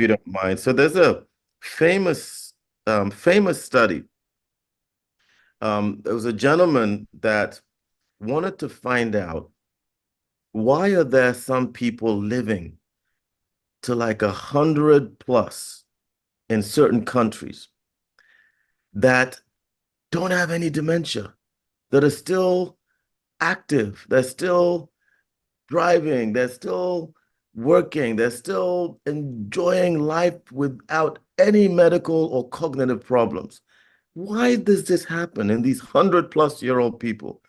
you don't mind. So there's a famous, famous study. There was a gentleman that wanted to find out why are there some people living to like 100 plus in certain countries that don't have any dementia, that are still active, they're still driving, they're still working, they're still enjoying life without any medical or cognitive problems. Why does this happen in these 100 plus year old people?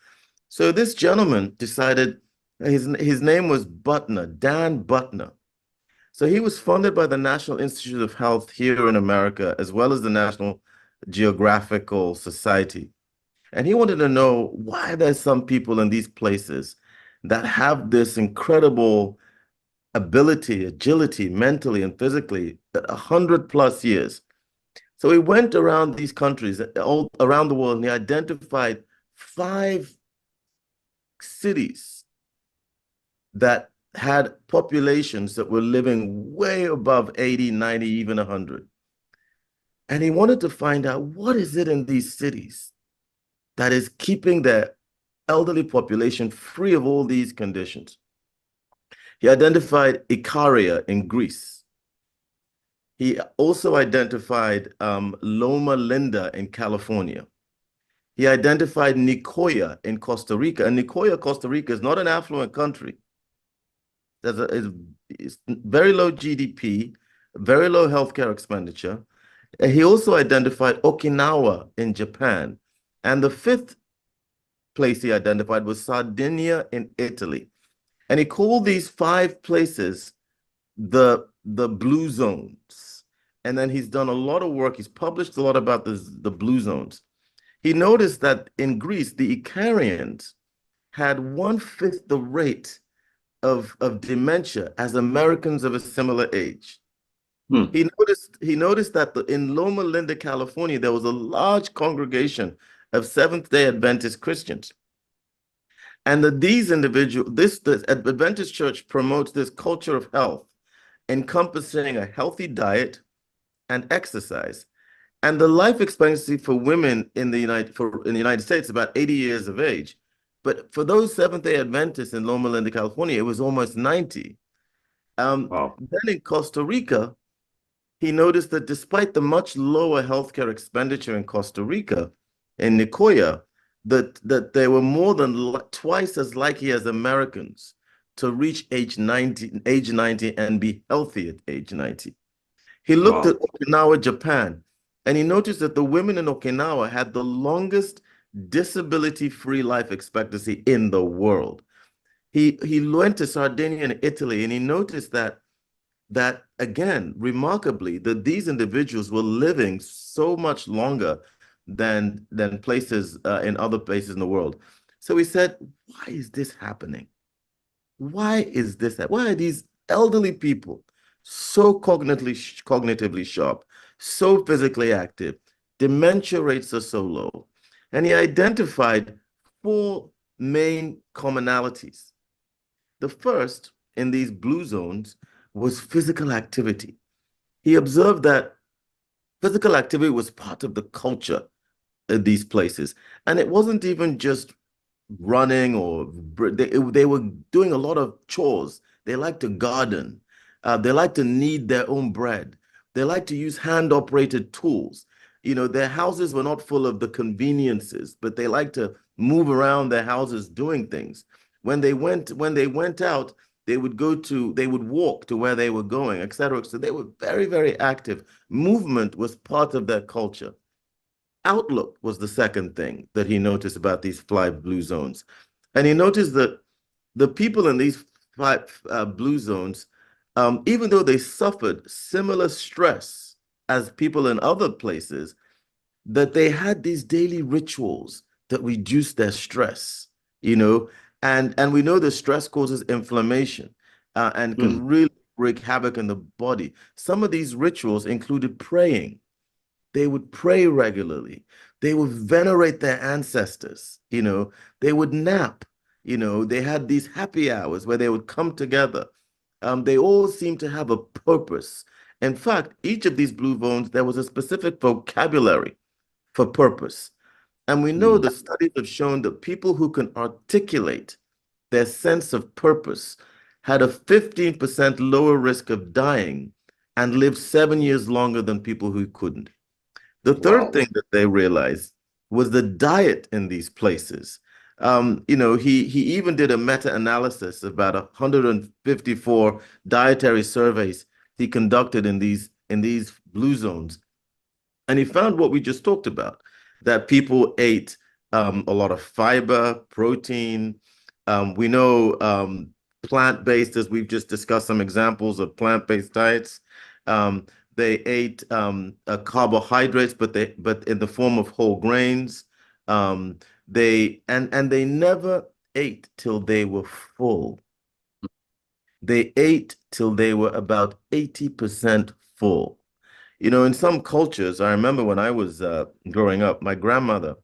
So this gentleman decided his name was Butner, Dan Butner. So he was funded by the National Institute of Health here in America, as well as the National Geographical Society. And he wanted to know why there's some people in these places that have this incredible ability, agility, mentally and physically, at 100 plus years. So he went around these countries, all around the world, and he identified 5 cities that had populations that were living way above 80, 90, even 100. And he wanted to find out what is it in these cities that is keeping their elderly population free of all these conditions. He identified Ikaria in Greece. He also identified Loma Linda in California. He identified Nicoya in Costa Rica. And Nicoya, Costa Rica is not an affluent country. It's very low GDP, very low healthcare expenditure. And he also identified Okinawa in Japan. And the fifth place he identified was Sardinia in Italy. And he called these 5 places the blue zones. And then he's done a lot of work. He's published a lot about the blue zones. He noticed that in Greece, the Icarians had 1/5 the rate of dementia as Americans of a similar age. Hmm. He noticed that in Loma Linda, California, there was a large congregation of Seventh-day Adventist Christians. And that these individuals, the Adventist Church promotes this culture of health, encompassing a healthy diet and exercise. And the life expectancy for women in the United States is about 80 years of age. But for those Seventh-day Adventists in Loma Linda, California, it was almost 90. Wow. Then in Costa Rica, he noticed that despite the much lower healthcare expenditure in Costa Rica, in Nicoya, that they were more than twice as likely as Americans to reach age 90 and be healthy at age 90. He looked at Wow. Okinawa, Japan, and he noticed that the women in Okinawa had the longest disability-free life expectancy in the world. He went to Sardinia and Italy, and he noticed that again, remarkably, that these individuals were living so much longer than places in other places in the world. So he said, why is this happening? Why is this? Why are these elderly people so cognitively sharp, so physically active? Dementia rates are so low. And he identified 4 main commonalities. The first in these blue zones was physical activity. He observed that physical activity was part of the culture of these places. And it wasn't even just running or they were doing a lot of chores. They like to garden. They like to knead their own bread. They like to use hand-operated tools. You know, their houses were not full of the conveniences, but they like to move around their houses doing things. When they went out, they would walk to where they were going, etc. So they were very, very active. Movement was part of their culture. Outlook was the second thing that he noticed about these 5 blue zones. And he noticed that the people in these 5 blue zones, even though they suffered similar stress as people in other places, that they had these daily rituals that reduced their stress, you know, and we know that stress causes inflammation and Hmm. can really wreak havoc in the body. Some of these rituals included praying. They would pray regularly. They would venerate their ancestors, you know, they would nap, you know, they had these happy hours where they would come together. They all seemed to have a purpose In fact, each of these blue zones, there was a specific vocabulary for purpose. And we know Mm. the studies have shown that people who can articulate their sense of purpose had a 15% lower risk of dying and lived 7 years longer than people who couldn't. The third Wow. thing that they realized was the diet in these places. He even did a meta-analysis about 154 dietary surveys he conducted in these blue zones, and he found what we just talked about, that people ate a lot of fiber, protein. We know plant-based, as we've just discussed some examples of plant-based diets. Um, they ate carbohydrates, but in the form of whole grains. They never ate till they were full. They ate till they were about 80% full. In some cultures, I remember when I was growing up, my grandmother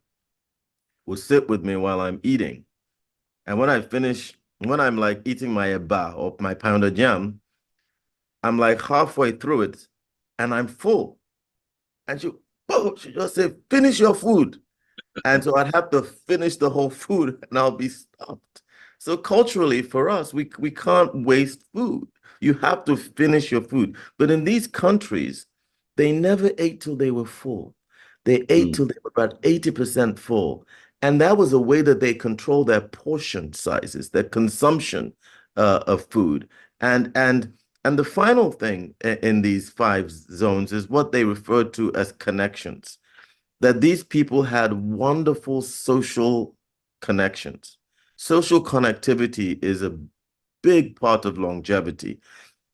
would sit with me while I'm eating. And when I'm like eating my eba or my pounded yam, I'm like halfway through it and I'm full. And she just said, finish your food. And so I'd have to finish the whole food and I'll be stopped. So culturally, for us, we can't waste food. You have to finish your food. But in these countries, they never ate till they were full. They ate Mm. till they were about 80% full. And that was a way that they control their portion sizes, their consumption of food. And the final thing in these five zones is what they refer to as connections, that these people had wonderful social connections. Social connectivity is a big part of longevity.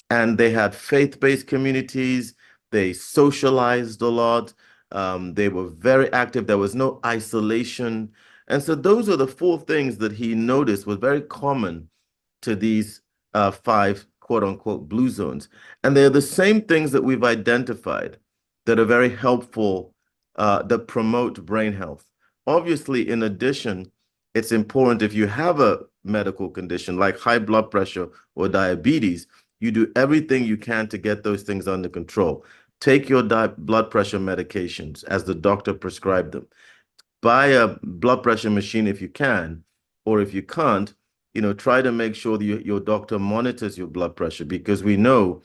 And they had faith-based communities. They socialized a lot. They were very active. There was no isolation. And so those are the four things that he noticed was very common to these five quote unquote blue zones. And they're the same things that we've identified that are very helpful, that promote brain health. Obviously, in addition, it's important if you have a medical condition like high blood pressure or diabetes, you do everything you can to get those things under control. Take your blood pressure medications as the doctor prescribed them. Buy a blood pressure machine if you can, or if you can't, try to make sure that your doctor monitors your blood pressure, because we know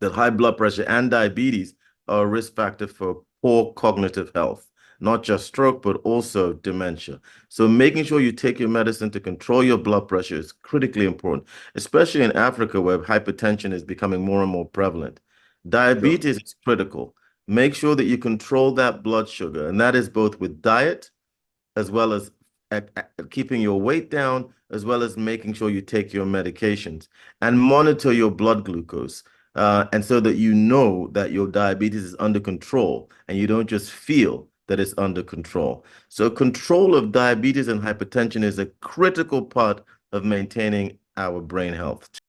that high blood pressure and diabetes are a risk factor for poor cognitive health, not just stroke, but also dementia. So making sure you take your medicine to control your blood pressure is critically important, especially in Africa where hypertension is becoming more and more prevalent. Sure. Diabetes is critical. Make sure that you control that blood sugar, and that is both with diet as well as keeping your weight down, as well as making sure you take your medications and monitor your blood glucose. And so that you know that your diabetes is under control and you don't just feel that it's under control. So control of diabetes and hypertension is a critical part of maintaining our brain health.